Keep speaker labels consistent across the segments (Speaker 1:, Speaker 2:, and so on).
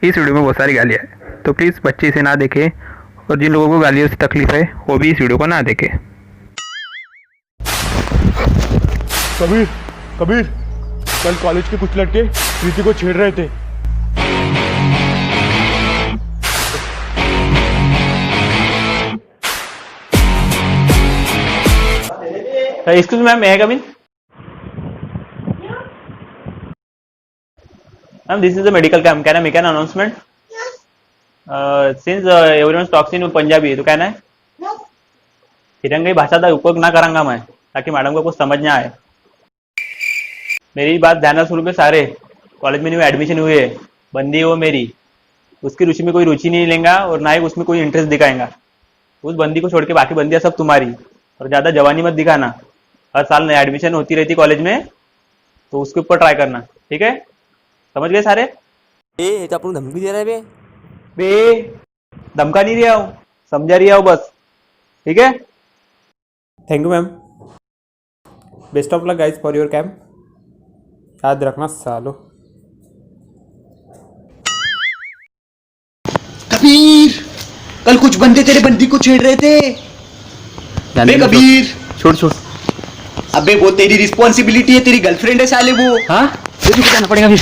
Speaker 1: इस वीडियो में बहुत सारी गालियाँ हैं, तो प्लीज़ बच्चे इसे ना देखें और जिन लोगों को गालियों से तकलीफ है वो भी इस वीडियो को ना देखें।
Speaker 2: कबीर, कबीर, कल कॉलेज के कुछ लड़के प्रीति को छेड़ रहे थे।
Speaker 3: Excuse me, ma'am, may I come in? Ma'am, this is a medical camp. Can I make an announcement? Since everyone talks in Punjabi, तो कहना है तिरंगी भाषा का उपयोग ना करांगा मैं, ताकि मैडम को कुछ समझ ना आए। मेरी बात ध्यान शुरू पे सारे कॉलेज में न्यू एडमिशन हुए है, बंदी हो मेरी, उसकी रुचि में कोई रुचि नहीं लेगा और ना ही उसमें कोई इंटरेस्ट दिखाएगा। उस बंदी को छोड़ के बाकी बंदियां सब तुम्हारी, और ज्यादा जवानी मत दिखाना। हर साल नई एडमिशन होती रहती कॉलेज में, तो उसके ऊपर ट्राई करना, ठीक है? समझ गए सारे?
Speaker 4: ए तो अपन धमकी दे रहा है
Speaker 3: बे धमका नहीं रहा हूँ, समझा रही हूँ बस, ठीक है?
Speaker 5: Thank you ma'am. Best of luck guys for your camp. याद रखना सालो।
Speaker 6: कबीर, कल कुछ बंदे तेरे बंदी को छेड़ रहे थे। बे कबीर,
Speaker 3: छोड़ छोड़।
Speaker 6: अबे वो तेरी रिस्पॉन्सिबिलिटी है, तेरी गर्लफ्रेंड है साले वो।
Speaker 3: हाँ, तुझे बताना पड़ेगा फिर।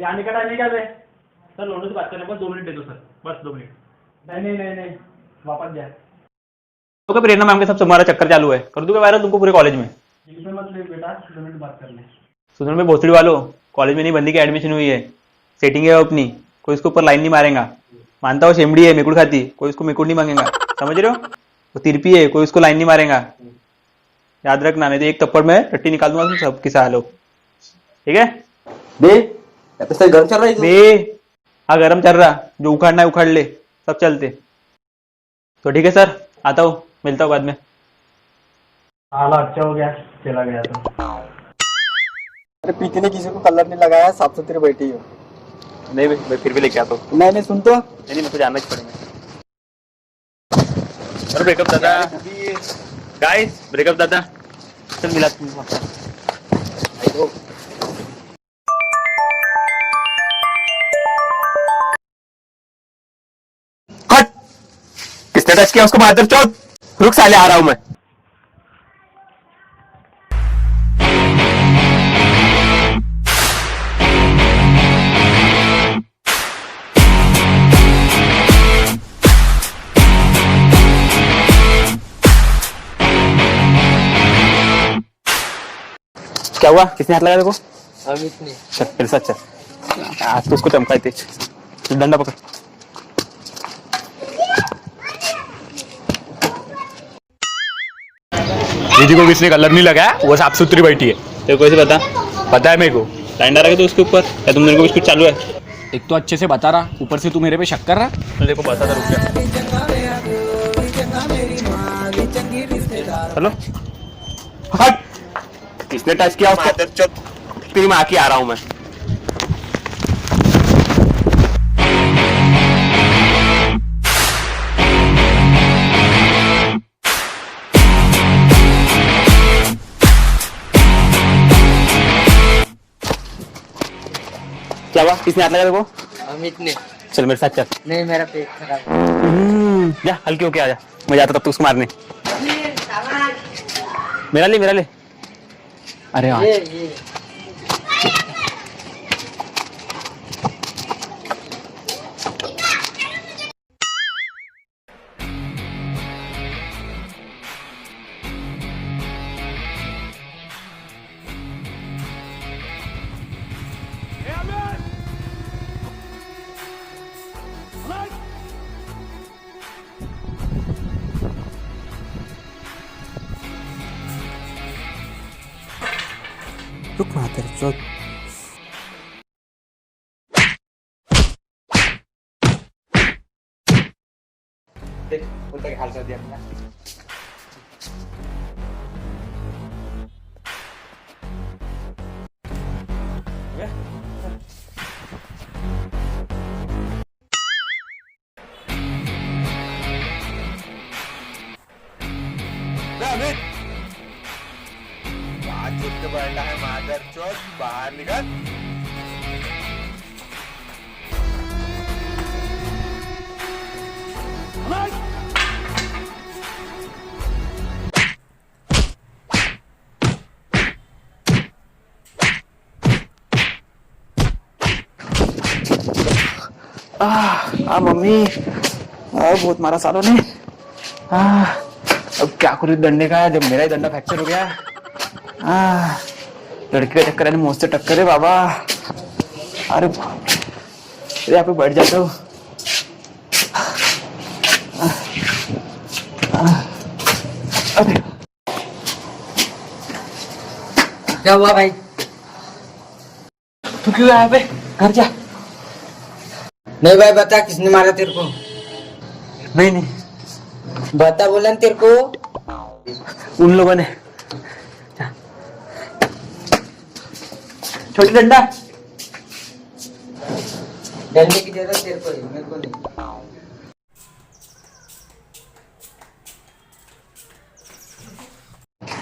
Speaker 3: आने का टाइम क्या है सर? लोगों से बात करने बस 2 मिनट दे दो सर, बस 2 मिनट। नहीं, वापस जाए। तो प्रेरणा मैम के सब तुम्हारा चक्कर चालू है, कर दूंगा वायरल तुमको पूरे कॉलेज में। मत ले बेटा, 2 मिनट बात कर ले। सुनो में भोसड़ी वालों, कॉलेज में नहीं बंदी की एडमिशन हुई है, सेटिंग है अपनी, कोई उसके ऊपर लाइन नहीं मारेगा। मानता हो शेमड़ी है, मेकुड़ खाती, कोई उसको मेकुड़ नहीं मांगेगा, समझ रहे हो? वो तिरपी है, कोई उसको लाइन नहीं मारेगा। याद रखना, नहीं तो एक थप्पड़ में टट्टी निकाल दूंगा तुम सब किसा लो, ठीक है?
Speaker 4: गरम चल रहा है
Speaker 3: बे हाँ गरम चल रहा, जो उखाड़ना है उखाड़ ले, सब चलते। तो ठीक है सर, आता हूँ, मिलता हूँ बाद में।
Speaker 2: आला अच्छा हो गया, चला गया तो।
Speaker 4: अरे प्रीति ने किसी को कलर नहीं लगाया, साफ सुथरी बैठी हो।
Speaker 3: नहीं मैं फिर भी लेके आता हूँ।
Speaker 4: नहीं सुन तो।
Speaker 3: नहीं मेरे को जानना ही पड़ेगा। अरे ब्रेकअप दादा, गाइस ब्रेकअप दादा, चल मिला तुमको।
Speaker 6: हट, किसने टच किया उसको? मादर चौथ, रुक साले, आ रहा हूं मैं।
Speaker 3: क्या हुआ? किसने हाथ लगाया देखो?
Speaker 4: अमित ने।
Speaker 3: चल मेरे साथ चल, आज तो उसको चमकाए थे। डंडा पकड़।
Speaker 2: दीदी को किसने कलर नहीं लगाया, वो साफ सुथरी बैठी है।
Speaker 3: तेरे को ऐसे
Speaker 2: पता है मेरे को।
Speaker 3: लाइन डाला तो उसके ऊपर, या तुम मेरे को कुछ चालू है?
Speaker 4: एक तो अच्छे से बता रहा, ऊपर से तू मेरे पे शक कर रहा।
Speaker 3: मैं देखो बता था, रुक जा। हेलो,
Speaker 6: हट, किसने टच किया उसको? मादर चौथ, तेरी माँ की, आ रहा हूं मैं।
Speaker 3: क्या हुआ? किसने हाथ लगाया देखो?
Speaker 4: अमित ने।
Speaker 3: चल मेरे साथ चल।
Speaker 4: नहीं, मेरा पेट खराब।
Speaker 3: जा हल्की होके आ जा, मैं जाता तब तक उसको मारने। मेरा ले। अरे हाँ,
Speaker 4: ये
Speaker 5: रुक मातर चौथ।
Speaker 3: देख उल्टा हाल कर दिया मैंने।
Speaker 6: आज छुट्टी बैठा है मार
Speaker 2: बाहर निकल।
Speaker 3: मम्मी बहुत मारा सालों ने। अब क्या करूँ डंडे का, जब मेरा ही डंडा फ्रैक्चर हो गया। लड़के का चक्कर है, मुझसे टक्कर है बाबा। अरे यहाँ पे बैठ जाता हूँ। अरे
Speaker 6: क्या हुआ भाई?
Speaker 3: तू क्यों यहाँ पे? घर जा।
Speaker 6: नहीं भाई बता, किसने मारा तेरे को?
Speaker 3: नहीं
Speaker 6: बता, बोला ना तेरे को।
Speaker 3: उन लोगों ने। छोटी डंडा।
Speaker 6: डंडे की जरूरत तेरे को है, मेरे को नहीं।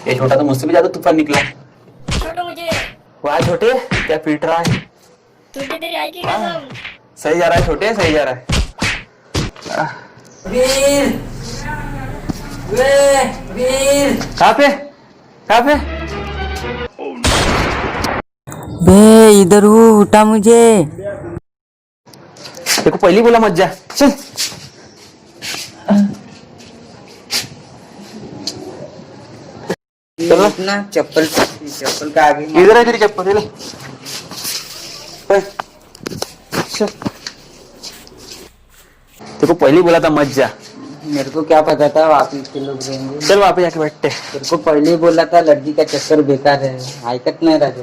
Speaker 3: ये छोटा तो मुझसे भी ज्यादा तूफान निकला।
Speaker 7: छोड़ो मुझे।
Speaker 3: वाह छोटे, क्या पीट रहा है?
Speaker 7: टूटी तेरी आई की कसम।
Speaker 3: सही जा रहा है छोटे, सही जा रहा है।
Speaker 6: वीर, वीर।
Speaker 3: कहाँ पे?
Speaker 6: बे इधर हूँ, उठा मुझे।
Speaker 3: देखो पहले बोला मत जा, चल।
Speaker 6: अपना चप्पल का आगे
Speaker 3: इधर है तेरी चप्पल, ले। चल। देखो पहले बोला था मत जा।
Speaker 6: मेरे को क्या पता था वापिस के लोग रहेंगे।
Speaker 3: चल वहाँ पे जाके बैठते।
Speaker 6: तेरे को पहले ही बोला था लड़की का चक्कर बेकार है, हाइकत नहीं रहा तू।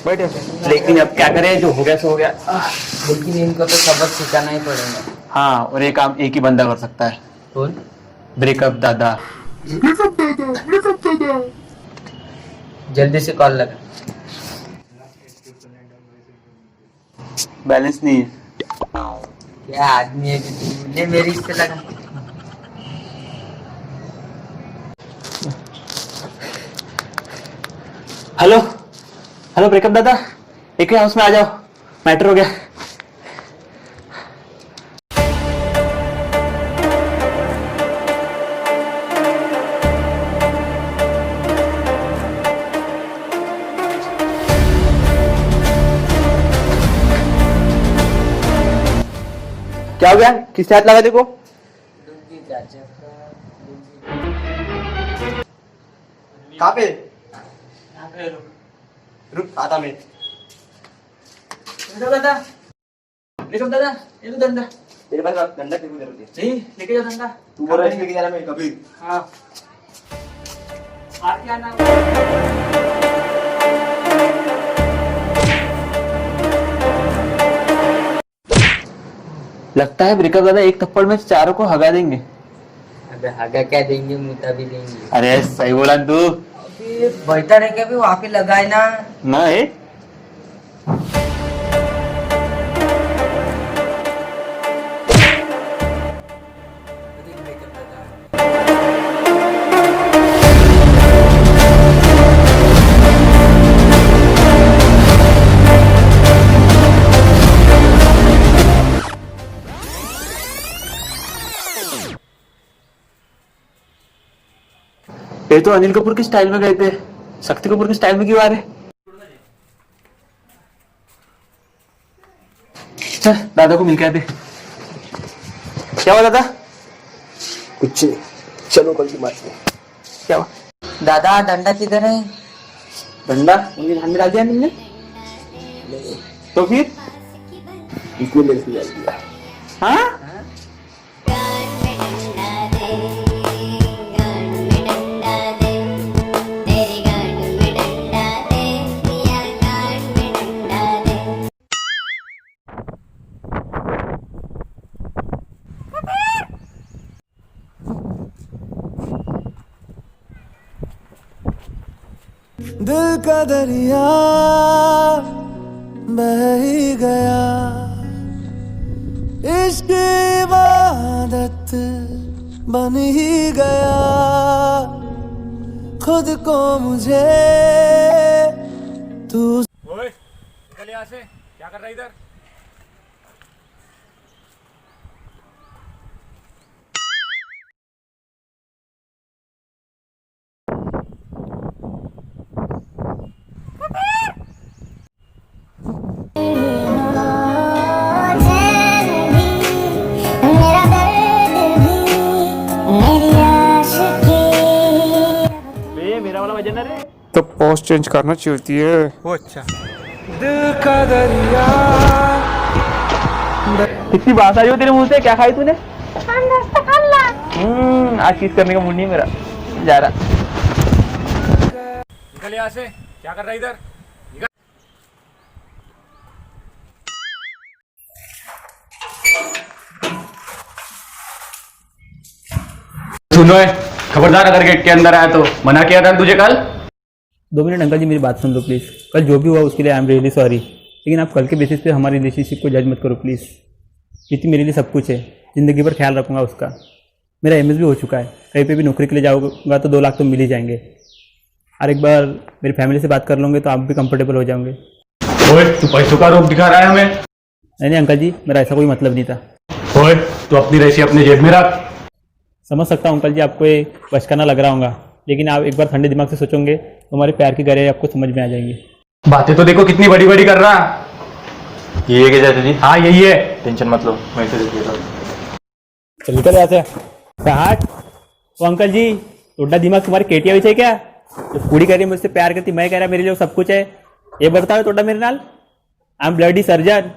Speaker 3: बैठे। लेकिन अब क्या करें, जो हो गया सो हो गया।
Speaker 6: लेकिन इनको तो सबक सिखाना ही पड़ेगा।
Speaker 3: हाँ, और ये काम एक ही बंदा कर सकता है।
Speaker 6: कौन?
Speaker 3: ब्रेकअप दादा।
Speaker 6: जल्दी से कॉल लगा।
Speaker 3: बैलेंस नहीं है।
Speaker 6: क्या आदमी है कि तू? ले मेरी इस पे लगा।
Speaker 3: हेलो ब्रेकअप दादा, एक ही हाउस में आ जाओ, मैटर हो गया। क्या हो गया? किससे हाथ लगा देखो?
Speaker 4: कहाँ पे? रुक आता मैं।
Speaker 3: दादा, ब्रेकअप दादा, ये तो डंडा।
Speaker 4: तेरे पास डंडा क्यों जरूरत है?
Speaker 3: नहीं, लेके जाओ डंडा।
Speaker 4: तू बोल रहा है लेके जा रहा मैं कभी।
Speaker 3: हाँ। हार क्या ना? लगता है ब्रेकअप दादा एक थप्पड़ में चारों को हगा देंगे।
Speaker 6: अबे हगा क्या देंगे, मुता भी देंगे।
Speaker 3: अरे सही बोला तू।
Speaker 6: अबे बैठा रह के भी वहाँ पे लगाए ना।
Speaker 3: ना है। ये तो अनिल कपूर के स्टाइल में गए थे, शक्ति कपूर के स्टाइल में क्यों आ रहे? चल दादा को मिल के आते। क्या हुआ दादा?
Speaker 4: कुछ नहीं, चलो कल की बात है।
Speaker 3: क्या हुआ?
Speaker 6: दादा डंडा किधर है?
Speaker 3: डंडा उनके ध्यान में डाल दिया अनिल ने? तो फिर
Speaker 4: इसने मेरे से डाल दिया।
Speaker 3: हाँ?
Speaker 8: दिल का दरिया बह ही गया, इश्क इबादत बन ही गया, खुद को मुझे
Speaker 2: से? क्या कर रहा है इधर?
Speaker 7: मेरा दर्द भी मेरी आशिकी
Speaker 3: बे मेरा वाला वजन रे
Speaker 5: तो पोस्ट चेंज करना चाहिए है।
Speaker 1: वो अच्छा।
Speaker 8: दिल का दरिया
Speaker 3: कितनी बात आई हो तेरे मुंह से, क्या खाई तूने? आज किस करने का मूड नहीं है मेरा, जा रहा।
Speaker 2: निकल यहाँ से। क्या कर रहा है इधर?
Speaker 6: सुनो है, खबरदार अगर गेट के अंदर आया तो मना किया था तुझे कल।
Speaker 3: 2 मिनट अंकल जी, मेरी बात सुन लो प्लीज़। कल जो भी हुआ उसके लिए आई एम रियली सॉरी, लेकिन आप कल के बेसिस पे हमारी रिलेशनशिप को जज मत करो प्लीज़। प्रीति मेरे लिए सब कुछ है, ज़िंदगी भर ख्याल रखूँगा उसका। मेरा एमएस भी हो चुका है, कहीं पे भी नौकरी के लिए जाऊँगा तो 2 लाख तो मिल ही जाएंगे। और एक बार मेरी फैमिली से बात कर लूँगे तो आप भी कंफर्टेबल हो जाओगे।
Speaker 6: ओए तू पैसों का रोक दिखा रहा है हमें।
Speaker 3: नहीं अंकल जी, मेरा ऐसा कोई मतलब नहीं था।
Speaker 6: ओए तू अपनी रैसी अपने जेब में रख।
Speaker 3: समझ सकता हूँ अंकल जी, आपको ये बचकाना लग रहा होगा, लेकिन आप एक बार ठंडे दिमाग से सोचोगे तो हमारे प्यार की गहराई आपको समझ में आ जाएंगी।
Speaker 6: बातें तो देखो कितनी बड़ी बड़ी कर रहा।
Speaker 4: ये है क्या चाचा जी?
Speaker 6: हाँ यही है।
Speaker 4: टेंशन मत लो, मैं इसे देख लेता हूँ।
Speaker 3: चल निकल यहाँ से। हट। तो अंकल जी, टोडा दिमाग तुम्हारी केटिया हुई है क्या? तो पूरी कह रही है मुझसे प्यार करती, मैं कह रहा मेरे लिए वो सब कुछ है। ये बताओ टोडा मेरे नाल, आई एम ब्लडी सर्जन,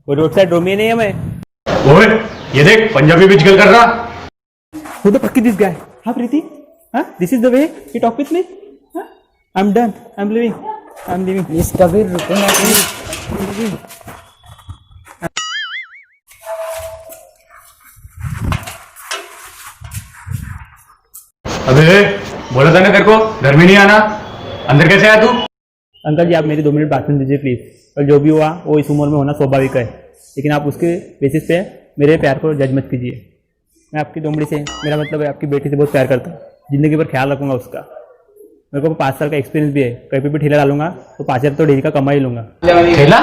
Speaker 3: वो रोड साइड रोमियो नहीं है मैं।
Speaker 6: ओए ये देख पंजाबी भी गल कर रहा।
Speaker 3: Who the fuck is this guy? हाँ प्रीति, हाँ this is the way you talk with me? हाँ? I'm done. I'm leaving. I'm leaving.
Speaker 4: Please Kabir रुको ना प्लीज।
Speaker 6: अबे बोला था ना तेरे को घर में नहीं आना, अंदर कैसे आया तू?
Speaker 3: अंकल जी आप मेरी 2 मिनट बात सुन दीजिए प्लीज। और जो भी हुआ वो इस उम्र में होना स्वाभाविक है, लेकिन आप उसके बेसिस पे मेरे प्यार को जज मत कीजिए। मैं आपकी दोमड़ी से, मेरा मतलब है आपकी बेटी से बहुत प्यार करता हूँ, जिंदगी भर ख्याल रखूंगा उसका। मेरे को 5 साल का एक्सपीरियंस भी है, कहीं पे भी ठेला डालूंगा तो 5,000 तो डेली का कमा ही लूंगा।
Speaker 6: ठेला?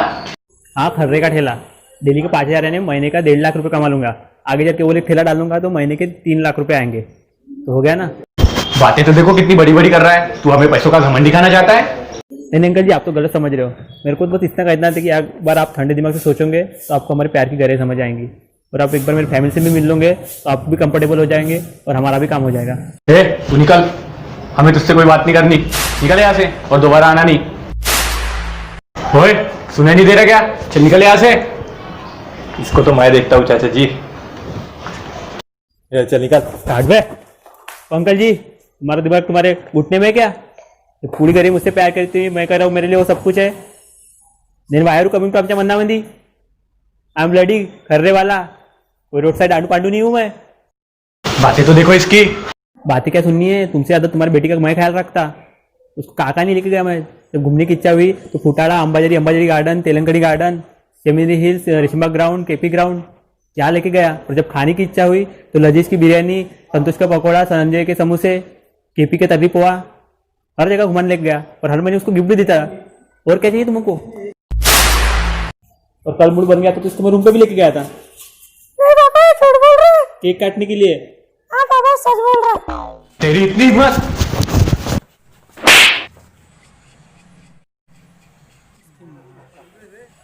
Speaker 3: हाँ खर्रे का ठेला, डेली के 5,000 यानी महीने का 1.5 लाख रुपये कमा लूंगा। आगे जाके वो एक ठेला डालूंगा तो महीने के 3 लाख रुपये आएंगे, तो हो गया ना।
Speaker 6: बातें तो देखो कितनी बड़ी बड़ी कर रहा है, तू हमें पैसों का घमंड दिखाना चाहता है।
Speaker 3: नहीं अंकल जी, आप तो गलत समझ रहे हो। मेरे को तो बस इतना कहना था कि एक बार आप ठंडे दिमाग से सोचोगे तो आपको हमारे प्यार की गहराई समझ आएंगी, और आप एक बार मेरी फैमिली से भी मिल लोगे तो आप भी कंफर्टेबल हो जाएंगे और हमारा भी काम हो जाएगा।
Speaker 6: ए तू निकल, हमें तुझसे कोई बात नहीं करनी। निकल यहाँ से और दोबारा आना नहीं। ओए सुनाई नहीं दे रहा क्या? चल निकल यहाँ से।
Speaker 4: इसको तो मैं देखता हूँ चाचा जी।
Speaker 3: चल निकल। काट बे। अंकल जी तुम्हारा दिमाग तुम्हारे घुटने में क्या? तो पूरी गरीब मुझसे प्यार करती हुई मैं कह रहा हूँ मेरे लिए वो सब कुछ है। निर्वायर कमिंग टू आमच्या मंदी, आई एम ब्लडी खर्रे वाला, कोई रोड साइड आंडू पांडू नहीं हूँ मैं।
Speaker 6: बातें तो देखो इसकी।
Speaker 3: बातें क्या सुननी है? तुमसे ज्यादा तुम्हारी बेटी का मैं ख्याल रखता। उसको काका नहीं लेके गया मैं। जब घूमने की इच्छा हुई तो Futala, Ambazari garden, Telankhedi garden, seminary hills, Reshma ground, KP ground यहाँ लेके गया। और जब खाने की इच्छा हुई तो लजीज की बिरयानी, संतोष का पकौड़ा, संजय के समोसे, केपी के तर्री पोहा, हर जगह घुमाने लेके गया। और हर महीने उसको गिफ्ट भी देता। और क्या चाहिए तुमको? और कल मूड बन गया तो तुम्हें रूम पे भी लेके गया था।
Speaker 7: पापा झूठ बोल रहा है।
Speaker 3: केक काटने के लिए।
Speaker 7: हाँ पापा सच बोल रहा है।
Speaker 6: तेरी इतनी हिम्मत?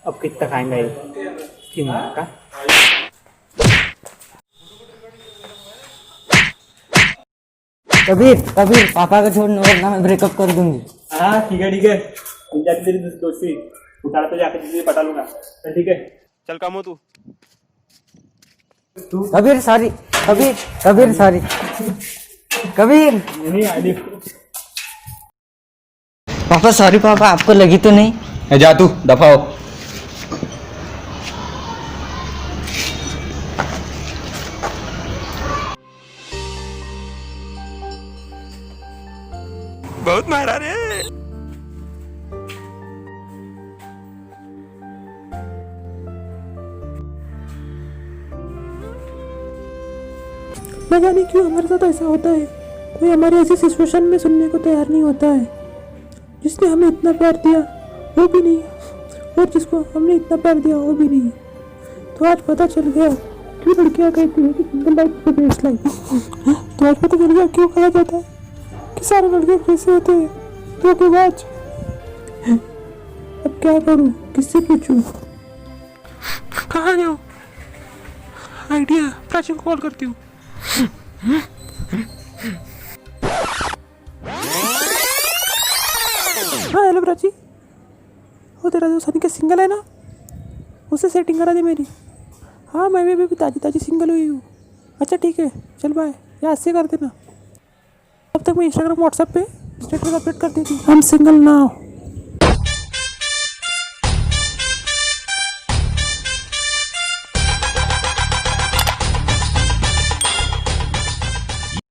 Speaker 3: अब कितना खाएंगा ये इसकी माँ का?
Speaker 4: कबीर कबीर पापा का छोड़ना वरना मैं ब्रेकअप कर दूंगी।
Speaker 3: हाँ ठीक है जाके तेरी दोस्ती उतार पे जाके तुझे पटा लूंगा। चल ठीक है,
Speaker 5: चल काम हो तू।
Speaker 4: Kabir sorry, Kabir Kabir sorry, Kabir.
Speaker 3: नहीं आली।
Speaker 4: पापा सॉरी पापा, आपको लगी तो नहीं?
Speaker 6: जा तू दफा हो।
Speaker 5: बहुत मारा रे।
Speaker 9: न जाने क्यों हमारे साथ ऐसा होता है। कोई हमारी ऐसी सिचुएशन में सुनने को तैयार नहीं होता है। जिसने हमें इतना प्यार दिया वो भी नहीं, और जिसको हमने इतना प्यार दिया वो भी नहीं। तो आज पता चल गया क्यों लड़कियां कहती है कि single life is best life. तो आज पता चल गया क्यों कहा जाता है कि सारे लड़के कैसे होते हैं धोखेबाज। अब क्या करूं, किससे पूछूं? कहाँ जाऊं? आइडिया, प्राची को कॉल करती हूँ। हाँ हेलो प्राची, वो तेरा जो सनी का सिंगल है ना, उससे सेटिंग करा दे मेरी। हाँ मैं भी ताजी ताजी सिंगल हुई हूँ। अच्छा ठीक है, चल बाय, या ऐसे कर देना। अब तक मैं इंस्टाग्राम व्हाट्सएप पे स्टेटस अपडेट कर देती हूँ। I am single now.